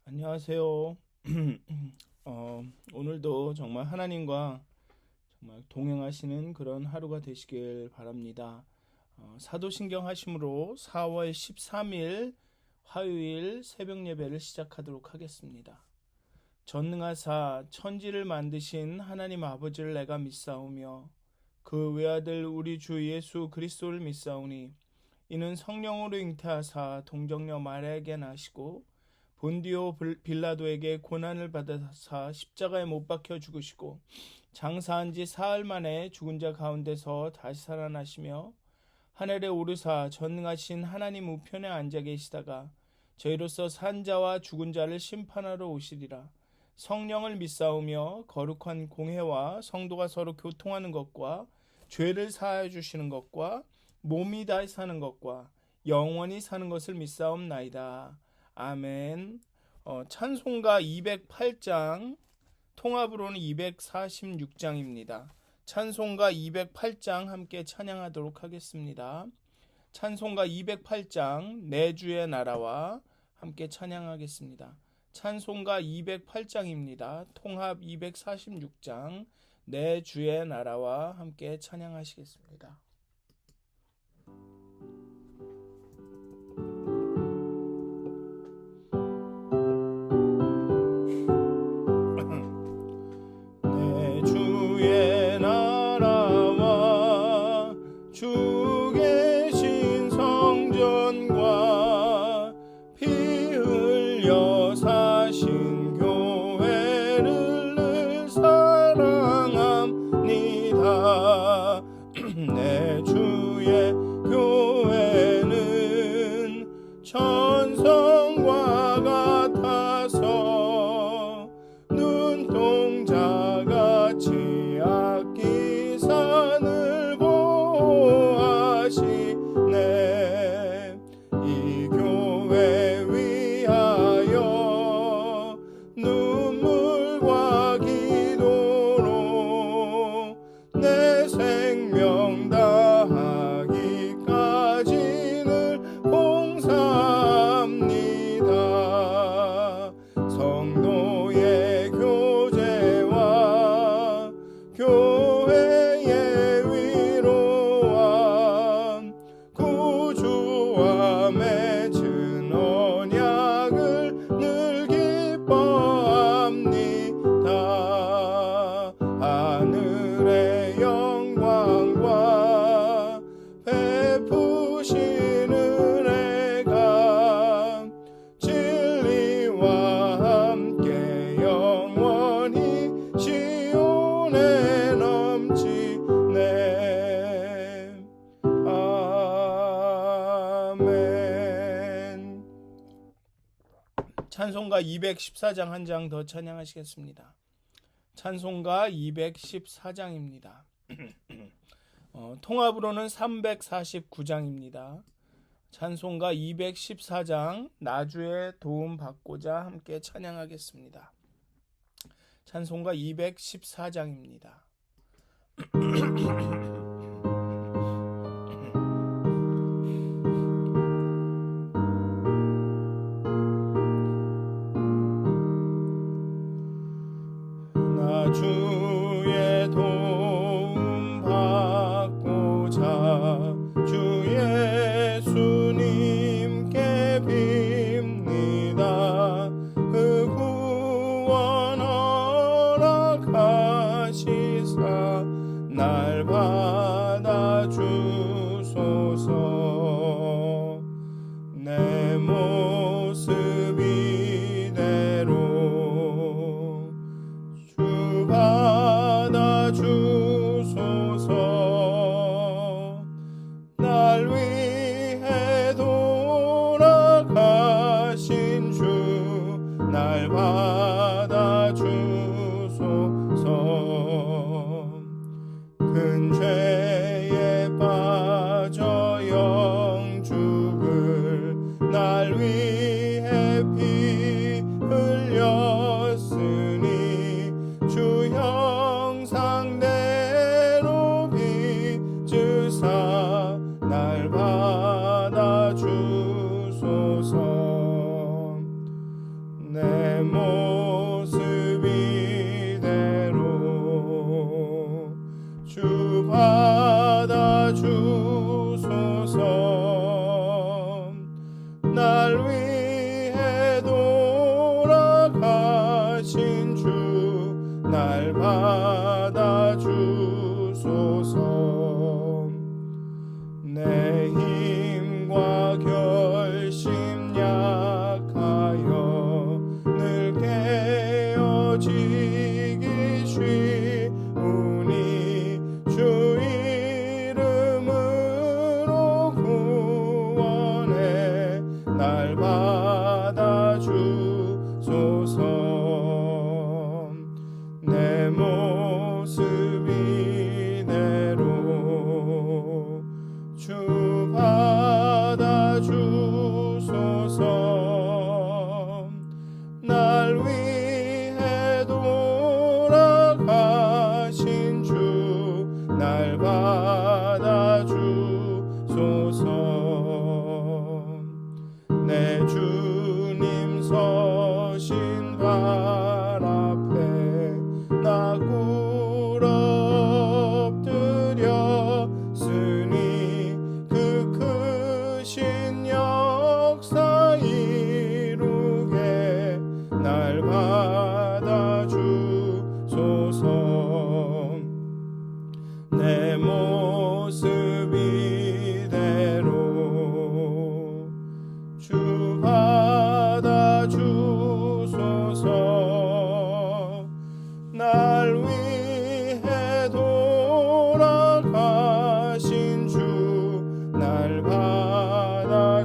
안녕하세요. 오늘도 정말 하나님과 정말 동행하시는 그런 하루가 되시길 바랍니다. 사도신경 하심으로 4월 13일 화요일 새벽 예배를 시작하도록 하겠습니다. 전능하사 천지를 만드신 하나님 아버지를 내가 믿사오며 그 외아들 우리 주 예수 그리스도를 믿사오니 이는 성령으로 잉태하사 동정녀 마리아에게 나시고 본디오 빌라도에게 고난을 받아사 십자가에 못 박혀 죽으시고 장사한 지 사흘 만에 죽은 자 가운데서 다시 살아나시며 하늘에 오르사 전능하신 하나님 우편에 앉아 계시다가 저희로서 산 자와 죽은 자를 심판하러 오시리라. 성령을 믿사오며 거룩한 공회와 성도가 서로 교통하는 것과 죄를 사하여 주시는 것과 몸이 다시 사는 것과 영원히 사는 것을 믿사옵나이다. 아멘. 찬송가 208장, 통합으로는 246장입니다. 찬송가 208장 함께 찬양하도록 하겠습니다. 찬송가 208장 내 주의 나라와 함께 찬양하겠습니다. 찬송가 208장입니다. 통합 246장 내 주의 나라와 함께 찬양하시겠습니다. 내 주의 나라와 주 계신 성전과 피 흘려 사신 교회를 늘 사랑합니다. 내 주의 교회는 천성과 같아서 눈동자같이 아끼사 늘 보호하시네. 이 교회 위하여 눈물과 기도로 내 생명 다하기까지 늘 봉사합니다. 성도의 교제와 교회의 위로와 구주와 맺은 언약을 늘 기뻐합니다. 하늘의 영광과 베푸신 은혜가 진리와 함께 영원히 시온에 넘치네. 아멘. 찬송가 214장 한 장 더 찬양하시겠습니다. 찬송가 214장입니다. 통합으로는 349장입니다. 찬송가 214장 나주의 도움 받고자 함께 찬양하겠습니다. 찬송가 214장입니다. 나주의 도움 받고자 주 예수님께 빕니다. 그 구원 허락하시사 날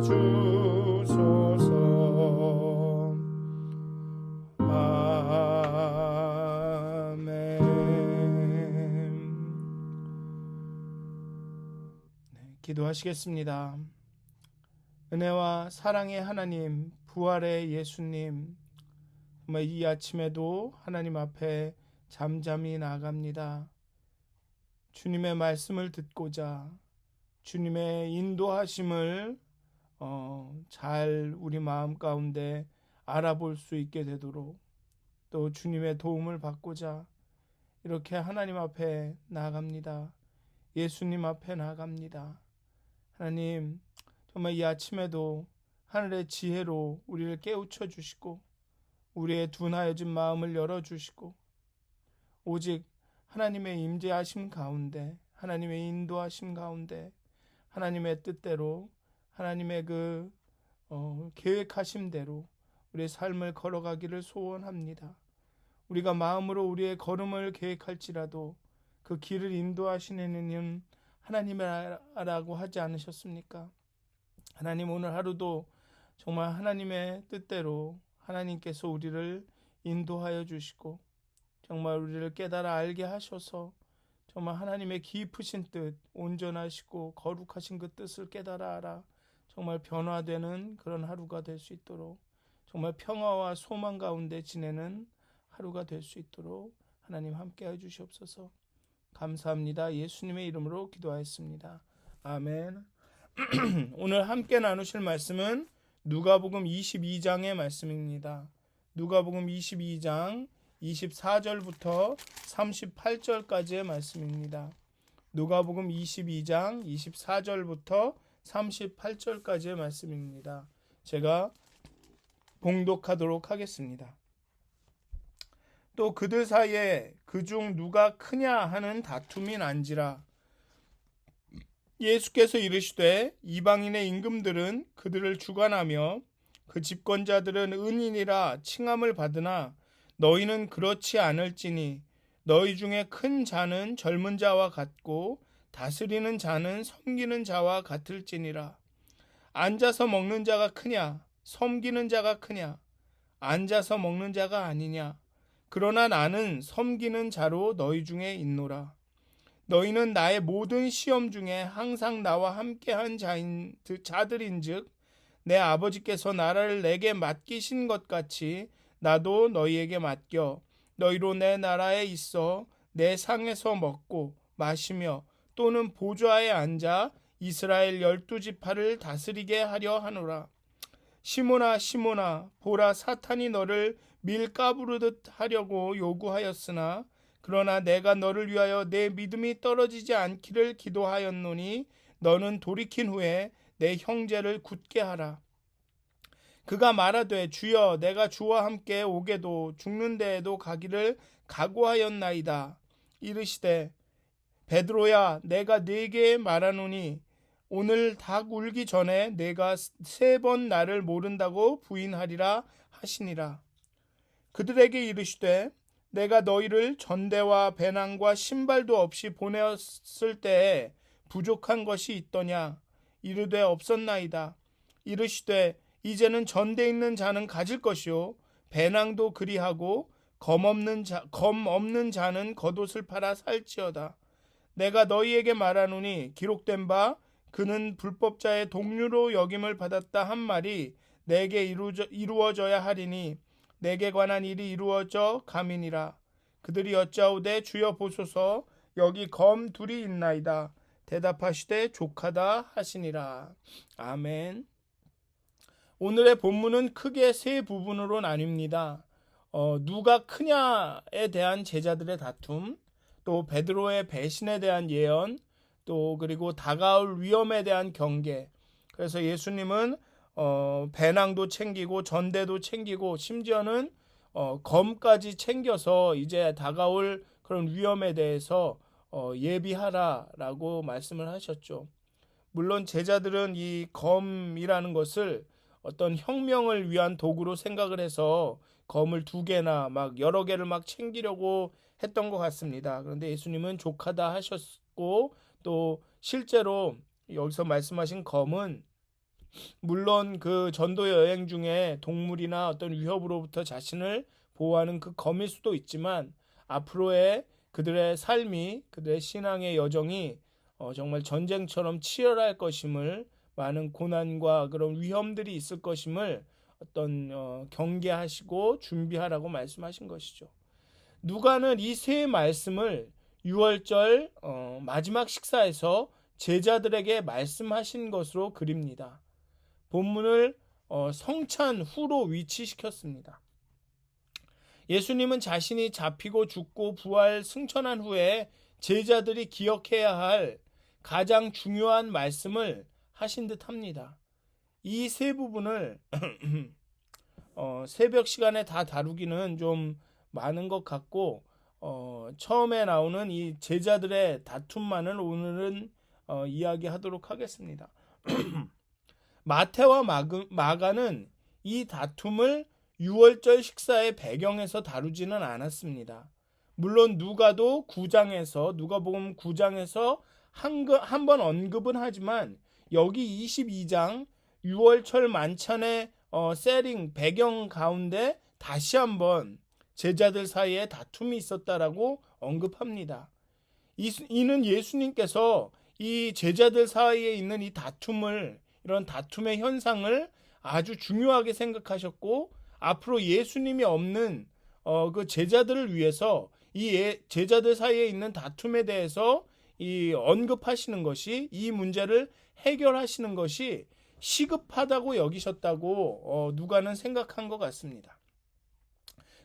주소서. 기도하시겠습니다. 은혜와 사랑의 하나님, 부활의 예수님, 정말 이 아침에도 하나님 앞에 잠잠히 나아갑니다. 주님의 말씀을 듣고자 주님의 인도하심을 잘 우리 마음 가운데 알아볼 수 있게 되도록, 또 주님의 도움을 받고자 이렇게 하나님 앞에 나아갑니다. 예수님 앞에 나아갑니다. 하나님, 정말 이 아침에도 하늘의 지혜로 우리를 깨우쳐 주시고 우리의 둔하여진 마음을 열어주시고 오직 하나님의 임재하심 가운데, 하나님의 인도하심 가운데 하나님의 뜻대로, 하나님의 계획하심대로 우리의 삶을 걸어가기를 소원합니다. 우리가 마음으로 우리의 걸음을 계획할지라도 그 길을 인도하시는 이는 하나님이라고 하지 않으셨습니까? 하나님, 오늘 하루도 정말 하나님의 뜻대로 하나님께서 우리를 인도하여 주시고 정말 우리를 깨달아 알게 하셔서 정말 하나님의 깊으신 뜻, 온전하시고 거룩하신 그 뜻을 깨달아 알아 정말 변화되는 그런 하루가 될 수 있도록, 정말 평화와 소망 가운데 지내는 하루가 될 수 있도록 하나님 함께해 주시옵소서. 감사합니다. 예수님의 이름으로 기도하였습니다. 아멘. 오늘 함께 나누실 말씀은 누가복음 22장의 말씀입니다. 누가복음 22장 24절부터 38절까지의 말씀입니다. 누가복음 22장 24절부터 38절까지의 말씀입니다. 제가 봉독하도록 하겠습니다. 또 그들 사이에 그중 누가 크냐 하는 다툼이 난지라. 예수께서 이르시되 이방인의 임금들은 그들을 주관하며 그 집권자들은 은인이라 칭함을 받으나 너희는 그렇지 않을지니 너희 중에 큰 자는 젊은 자와 같고 다스리는 자는 섬기는 자와 같을지니라. 앉아서 먹는 자가 크냐 섬기는 자가 크냐? 앉아서 먹는 자가 아니냐? 그러나 나는 섬기는 자로 너희 중에 있노라. 너희는 나의 모든 시험 중에 항상 나와 함께한 자들인즉 내 아버지께서 나라를 내게 맡기신 것 같이 나도 너희에게 맡겨 너희로 내 나라에 있어 내 상에서 먹고 마시며 또는 보좌에 앉아 이스라엘 12지파를 다스리게 하려 하노라. 시몬아 시몬아, 보라, 사탄이 너를 밀가부르듯 하려고 요구하였으나 그러나 내가 너를 위하여 내 믿음이 떨어지지 않기를 기도하였노니 너는 돌이킨 후에 내 형제를 굳게 하라. 그가 말하되 주여, 내가 주와 함께 오게도 죽는 데에도 가기를 각오하였나이다. 이르시되 베드로야, 내가 네게 말하노니 오늘 닭 울기 전에 내가 3번 나를 모른다고 부인하리라 하시니라. 그들에게 이르시되 내가 너희를 전대와 배낭과 신발도 없이 보내었을 때에 부족한 것이 있더냐? 이르되 없었나이다. 이르시되 이제는 전대 있는 자는 가질 것이요 배낭도 그리하고 검 없는 자는 겉옷을 팔아 살지어다. 내가 너희에게 말하노니 기록된 바 그는 불법자의 동류로 여김을 받았다 한 말이 내게 이루어져야 하리니 내게 관한 일이 이루어져 감이니라. 그들이 여짜오되 주여 보소서, 여기 검 둘이 있나이다. 대답하시되 족하다 하시니라. 아멘. 오늘의 본문은 크게 3부분으로 나뉩니다. 누가 크냐에 대한 제자들의 다툼, 또 베드로의 배신에 대한 예언, 또 그리고 다가올 위험에 대한 경계. 그래서 예수님은 배낭도 챙기고 전대도 챙기고 심지어는 검까지 챙겨서 이제 다가올 그런 위험에 대해서 예비하라라고 말씀을 하셨죠. 물론 제자들은 이 검이라는 것을 어떤 혁명을 위한 도구로 생각을 해서 검을 2개나 막 여러 개를 막 챙기려고 했던 것 같습니다. 그런데 예수님은 족하다 하셨고 또 실제로 여기서 말씀하신 검은 물론 그 전도 여행 중에 동물이나 어떤 위협으로부터 자신을 보호하는 그 검일 수도 있지만 앞으로의 그들의 삶이, 그들의 신앙의 여정이 정말 전쟁처럼 치열할 것임을, 많은 고난과 그런 위험들이 있을 것임을 경계하시고 준비하라고 말씀하신 것이죠. 누가는 이 세 말씀을 유월절 마지막 식사에서 제자들에게 말씀하신 것으로 그립니다. 본문을 성찬 후로 위치시켰습니다. 예수님은 자신이 잡히고 죽고 부활 승천한 후에 제자들이 기억해야 할 가장 중요한 말씀을 하신 듯 합니다. 이 세 부분을 새벽 시간에 다 다루기는 좀 많은 것 같고, 처음에 나오는 이 제자들의 다툼만을 오늘은 이야기하도록 하겠습니다. 마태와 마가는 이 다툼을 유월절 식사의 배경에서 다루지는 않았습니다. 물론 누가복음 9장에서 한 번 언급은 하지만 여기 22장 유월절 만찬의 세링 배경 가운데 다시 한번 제자들 사이에 다툼이 있었다라고 언급합니다. 이는 예수님께서 이 제자들 사이에 있는 이 다툼을, 이런 다툼의 현상을 아주 중요하게 생각하셨고, 앞으로 예수님이 없는 그 제자들을 위해서 이 제자들 사이에 있는 다툼에 대해서 이 언급하시는 것이, 이 문제를 해결하시는 것이 시급하다고 여기셨다고 누가는 생각한 것 같습니다.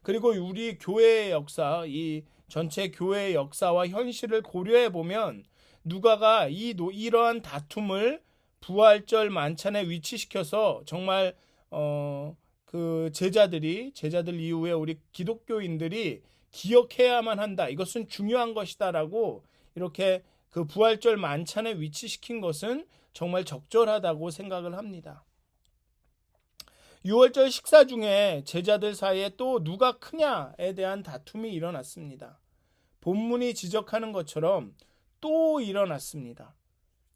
그리고 우리 교회의 역사, 이 전체 교회의 역사와 현실을 고려해 보면 누가가 이러한 다툼을 부활절 만찬에 위치시켜서 정말 그 제자들 이후에 우리 기독교인들이 기억해야만 한다, 이것은 중요한 것이다라고 이렇게 그 부활절 만찬에 위치시킨 것은 정말 적절하다고 생각을 합니다. 유월절 식사 중에 제자들 사이에 또 누가 크냐에 대한 다툼이 일어났습니다. 본문이 지적하는 것처럼 또 일어났습니다.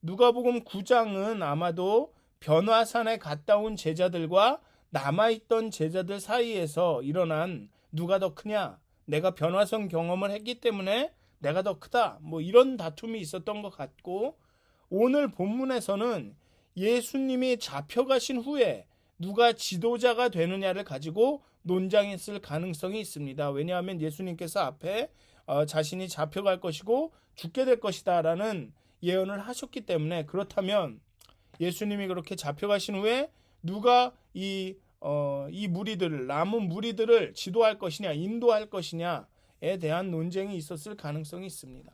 누가복음 9장은 아마도 변화산에 갔다 온 제자들과 남아있던 제자들 사이에서 일어난 누가 더 크냐, 내가 변화산 경험을 했기 때문에 내가 더 크다, 이런 다툼이 있었던 것 같고, 오늘 본문에서는 예수님이 잡혀가신 후에 누가 지도자가 되느냐를 가지고 논쟁했을 가능성이 있습니다. 왜냐하면 예수님께서 앞에 자신이 잡혀갈 것이고 죽게 될 것이다 라는 예언을 하셨기 때문에, 그렇다면 예수님이 그렇게 잡혀가신 후에 누가 이 남은 무리들을 지도할 것이냐, 인도할 것이냐에 대한 논쟁이 있었을 가능성이 있습니다.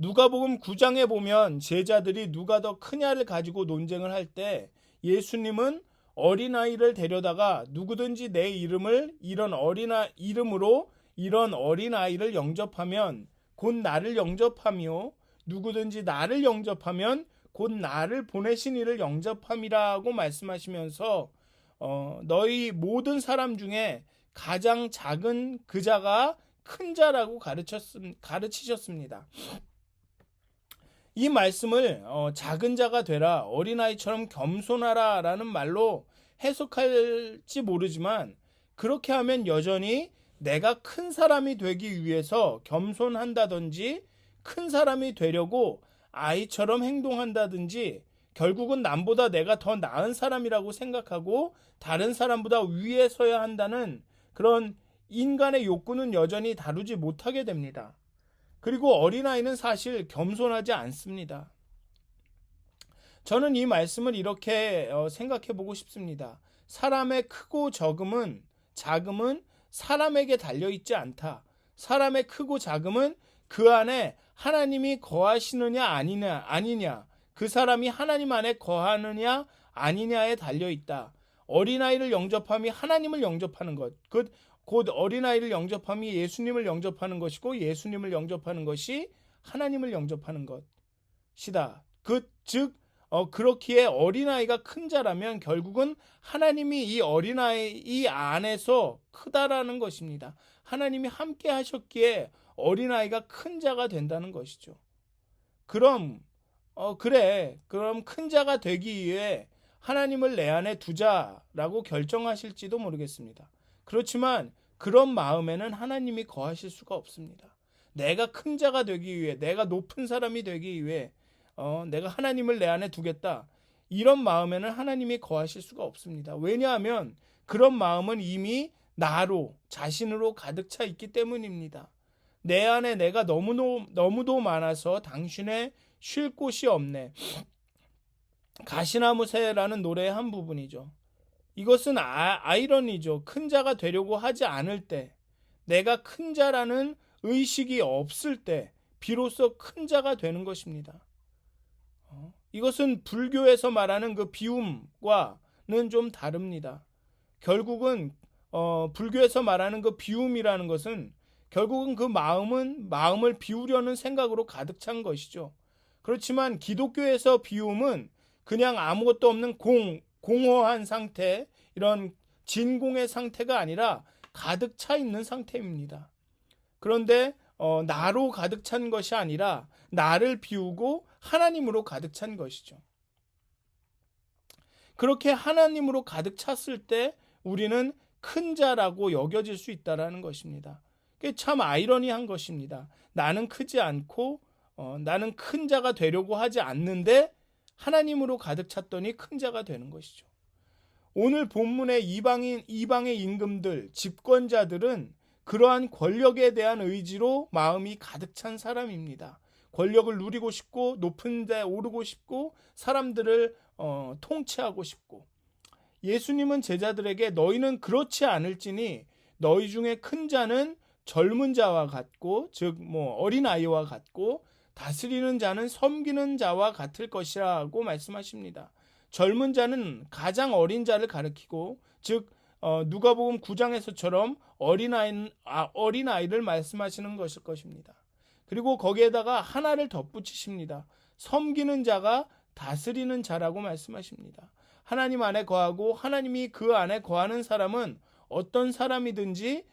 누가복음 9장에 보면 제자들이 누가 더 크냐를 가지고 논쟁을 할 때 예수님은 어린아이를 데려다가 누구든지 내 이름으로 이런 어린아이를 영접하면 곧 나를 영접하며, 누구든지 나를 영접하면 곧 나를 보내신 이를 영접함이라고 말씀하시면서 너희 모든 사람 중에 가장 작은 그 자가 큰 자라고 가르치셨습니다. 이 말씀을 작은 자가 되라, 어린아이처럼 겸손하라 라는 말로 해석할지 모르지만, 그렇게 하면 여전히 내가 큰 사람이 되기 위해서 겸손한다든지 큰 사람이 되려고 아이처럼 행동한다든지, 결국은 남보다 내가 더 나은 사람이라고 생각하고 다른 사람보다 위에 서야 한다는 그런 인간의 욕구는 여전히 다루지 못하게 됩니다. 그리고 어린아이는 사실 겸손하지 않습니다. 저는 이 말씀을 이렇게 생각해 보고 싶습니다. 사람의 크고 작음은 사람에게 달려있지 않다. 사람의 크고 작음은 그 안에 하나님이 거하시느냐 아니냐, 그 사람이 하나님 안에 거하느냐 아니냐에 달려있다. 어린아이를 영접함이 하나님을 영접하는 것, 곧 어린아이를 영접함이 예수님을 영접하는 것이고, 예수님을 영접하는 것이 하나님을 영접하는 것이다. 즉 그렇기에 어린아이가 큰 자라면 결국은 하나님이 이 어린아이 안에서 크다라는 것입니다. 하나님이 함께 하셨기에 어린아이가 큰 자가 된다는 것이죠. 그럼 그래, 그럼 큰 자가 되기 위해 하나님을 내 안에 두자라고 결정하실지도 모르겠습니다. 그렇지만 그런 마음에는 하나님이 거하실 수가 없습니다. 내가 큰 자가 되기 위해, 내가 높은 사람이 되기 위해 내가 하나님을 내 안에 두겠다, 이런 마음에는 하나님이 거하실 수가 없습니다. 왜냐하면 그런 마음은 이미 나로, 자신으로 가득 차 있기 때문입니다. 내 안에 내가 너무도 많아서 당신의 쉴 곳이 없네. 가시나무 새라는 노래의 한 부분이죠. 이것은 아이러니죠. 큰 자가 되려고 하지 않을 때, 내가 큰 자라는 의식이 없을 때 비로소 큰 자가 되는 것입니다. 이것은 불교에서 말하는 그 비움과는 좀 다릅니다. 결국은 불교에서 말하는 그 비움이라는 것은 결국은 그 마음을 비우려는 생각으로 가득 찬 것이죠. 그렇지만 기독교에서 비움은 그냥 아무것도 없는 공허한 상태, 이런 진공의 상태가 아니라 가득 차 있는 상태입니다. 그런데 나로 가득 찬 것이 아니라 나를 비우고 하나님으로 가득 찬 것이죠. 그렇게 하나님으로 가득 찼을 때 우리는 큰 자라고 여겨질 수 있다는 것입니다. 그게 참 아이러니한 것입니다. 나는 크지 않고 나는 큰 자가 되려고 하지 않는데 하나님으로 가득 찼더니 큰 자가 되는 것이죠. 오늘 본문의 이방의 임금들, 집권자들은 그러한 권력에 대한 의지로 마음이 가득 찬 사람입니다. 권력을 누리고 싶고 높은 데 오르고 싶고 사람들을 통치하고 싶고, 예수님은 제자들에게 너희는 그렇지 않을지니 너희 중에 큰 자는 젊은 자와 같고, 즉 어린아이와 같고 다스리는 자는 섬기는 자와 같을 것이라고 말씀하십니다. 젊은 자는 가장 어린 자를 가리키고, 즉 누가복음 9장에서처럼 어린아이를 말씀하시는 것일 것입니다. 그리고 거기에다가 하나를 덧붙이십니다. 섬기는 자가 다스리는 자라고 말씀하십니다. 하나님 안에 거하고 하나님이 그 안에 거하는 사람은 어떤 사람이든지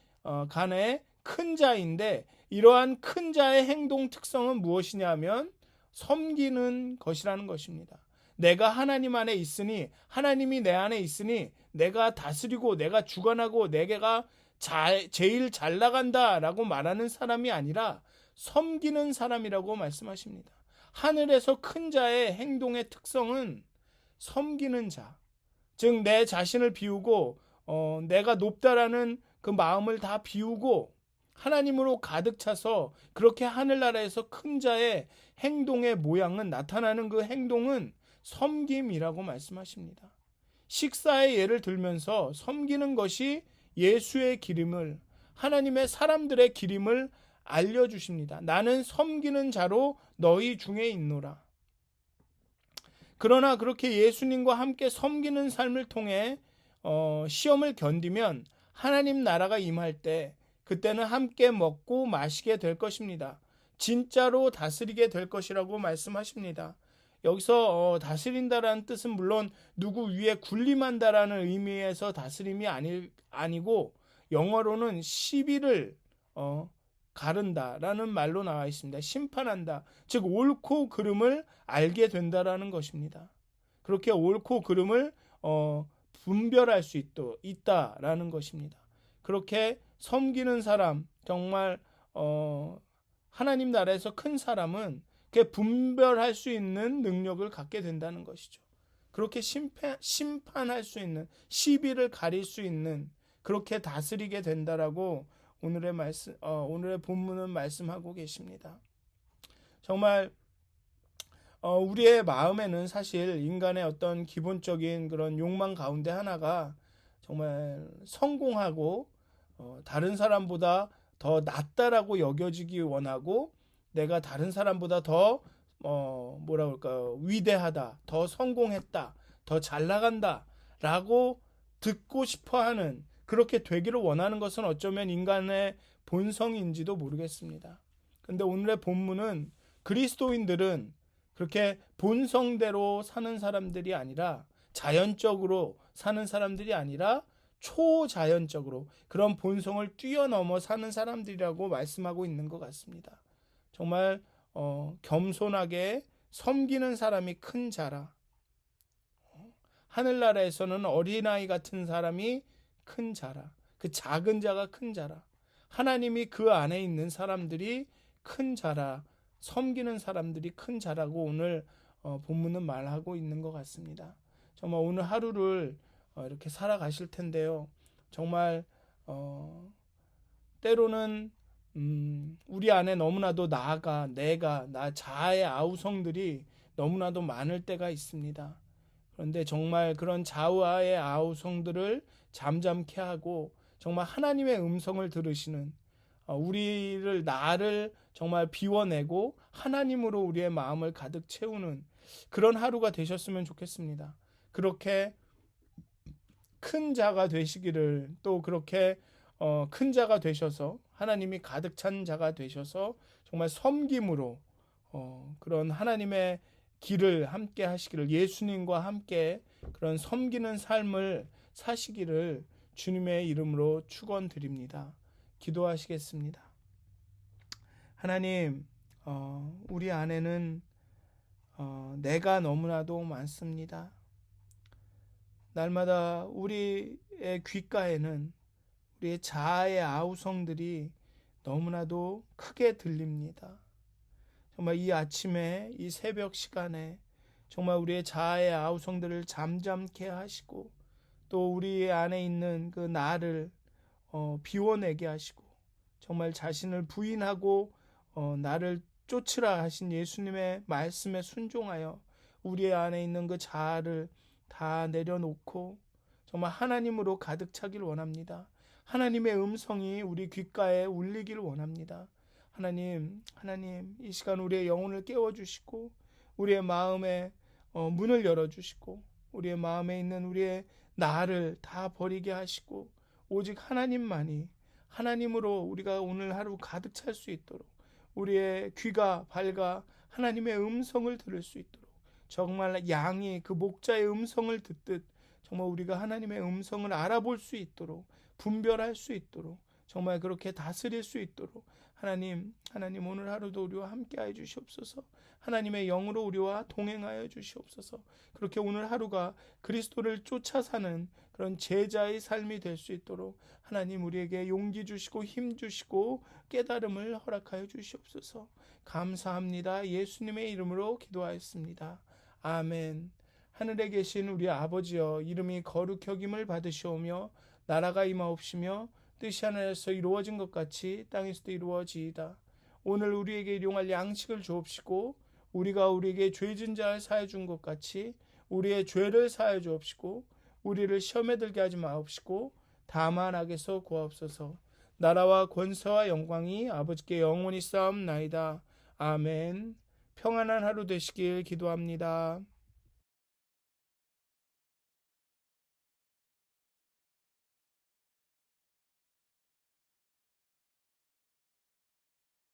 간에 큰 자인데, 이러한 큰 자의 행동 특성은 무엇이냐면 섬기는 것이라는 것입니다. 내가 하나님 안에 있으니, 하나님이 내 안에 있으니 내가 다스리고 내가 주관하고 내가 제일 잘 나간다라고 말하는 사람이 아니라 섬기는 사람이라고 말씀하십니다. 하늘에서 큰 자의 행동의 특성은 섬기는 자, 즉 내 자신을 비우고 내가 높다라는 그 마음을 다 비우고 하나님으로 가득 차서 그렇게 하늘나라에서 큰 자의 행동의 모양은, 나타나는 그 행동은 섬김이라고 말씀하십니다. 식사의 예를 들면서 섬기는 것이 예수의 기름을, 하나님의 사람들의 기름을 알려주십니다. 나는 섬기는 자로 너희 중에 있노라. 그러나 그렇게 예수님과 함께 섬기는 삶을 통해 시험을 견디면 하나님 나라가 임할 때, 그때는 함께 먹고 마시게 될 것입니다. 진짜로 다스리게 될 것이라고 말씀하십니다. 여기서 다스린다라는 뜻은 물론 누구 위에 군림한다라는 의미에서 다스림이 아니고, 영어로는 시비를 가른다라는 말로 나와 있습니다. 심판한다, 즉 옳고 그름을 알게 된다라는 것입니다. 그렇게 옳고 그름을 분별할 수 있다라는 것입니다. 그렇게 섬기는 사람, 정말 하나님 나라에서 큰 사람은 그렇게 분별할 수 있는 능력을 갖게 된다는 것이죠. 그렇게 심판할 수 있는, 시비를 가릴 수 있는, 그렇게 다스리게 된다라고 오늘의 본문은 말씀하고 계십니다. 정말 우리의 마음에는 사실 인간의 어떤 기본적인 그런 욕망 가운데 하나가 정말 성공하고 다른 사람보다 더 낫다라고 여겨지기 원하고, 내가 다른 사람보다 더 위대하다, 더 성공했다, 더 잘 나간다라고 듣고 싶어하는, 그렇게 되기를 원하는 것은 어쩌면 인간의 본성인지도 모르겠습니다. 근데 오늘의 본문은 그리스도인들은 그렇게 본성대로 사는 사람들이 아니라, 자연적으로 사는 사람들이 아니라 초자연적으로 그런 본성을 뛰어넘어 사는 사람들이라고 말씀하고 있는 것 같습니다. 정말 겸손하게 섬기는 사람이 큰 자라. 하늘나라에서는 어린아이 같은 사람이 큰 자라. 그 작은 자가 큰 자라. 하나님이 그 안에 있는 사람들이 큰 자라. 섬기는 사람들이 큰 자라고 오늘 본문은 말하고 있는 것 같습니다. 정말 오늘 하루를 이렇게 살아가실 텐데요. 정말 때로는 우리 안에 너무나도 나 자아의 아우성들이 너무나도 많을 때가 있습니다. 그런데 정말 그런 자아의 아우성들을 잠잠케 하고 정말 하나님의 음성을 들으시는 나를 정말 비워내고 하나님으로 우리의 마음을 가득 채우는 그런 하루가 되셨으면 좋겠습니다. 그렇게 큰 자가 되시기를, 또 그렇게 큰 자가 되셔서 하나님이 가득 찬 자가 되셔서 정말 섬김으로 그런 하나님의 길을 함께 하시기를, 예수님과 함께 그런 섬기는 삶을 사시기를 주님의 이름으로 축원드립니다. 기도하시겠습니다. 하나님, 우리 안에는 내가 너무나도 많습니다. 날마다 우리의 귓가에는 우리의 자아의 아우성들이 너무나도 크게 들립니다. 정말 이 아침에, 이 새벽 시간에 정말 우리의 자아의 아우성들을 잠잠케 하시고, 또 우리 안에 있는 그 나를 비워내게 하시고, 정말 자신을 부인하고 나를 쫓으라 하신 예수님의 말씀에 순종하여 우리 안에 있는 그 자아를 다 내려놓고 정말 하나님으로 가득 차길 원합니다. 하나님의 음성이 우리 귓가에 울리길 원합니다. 하나님, 이 시간 우리의 영혼을 깨워주시고 우리의 마음에 문을 열어주시고 우리의 마음에 있는 우리의 나를 다 버리게 하시고 오직 하나님만이, 하나님으로 우리가 오늘 하루 가득 찰 수 있도록, 우리의 귀가 밝아 하나님의 음성을 들을 수 있도록, 정말 양이 그 목자의 음성을 듣듯 정말 우리가 하나님의 음성을 알아볼 수 있도록, 분별할 수 있도록, 정말 그렇게 다스릴 수 있도록 하나님 오늘 하루도 우리와 함께하여 주시옵소서. 하나님의 영으로 우리와 동행하여 주시옵소서. 그렇게 오늘 하루가 그리스도를 쫓아 사는 그런 제자의 삶이 될 수 있도록 하나님 우리에게 용기 주시고 힘 주시고 깨달음을 허락하여 주시옵소서. 감사합니다. 예수님의 이름으로 기도하였습니다. 아멘. 하늘에 계신 우리 아버지여, 이름이 거룩히 여김을 받으시오며 나라가 임하옵시며 뜻이 하늘에서 이루어진 것 같이 땅에서도 이루어지이다. 오늘 우리에게 일용할 양식을 주옵시고 우리가 우리에게 죄진 자를 사해 준 것 같이 우리의 죄를 사해 주옵시고 우리를 시험에 들게 하지 마옵시고 다만 악에서 구하옵소서. 나라와 권세와 영광이 아버지께 영원히 쌓옵나이다. 아멘. 평안한 하루 되시길 기도합니다.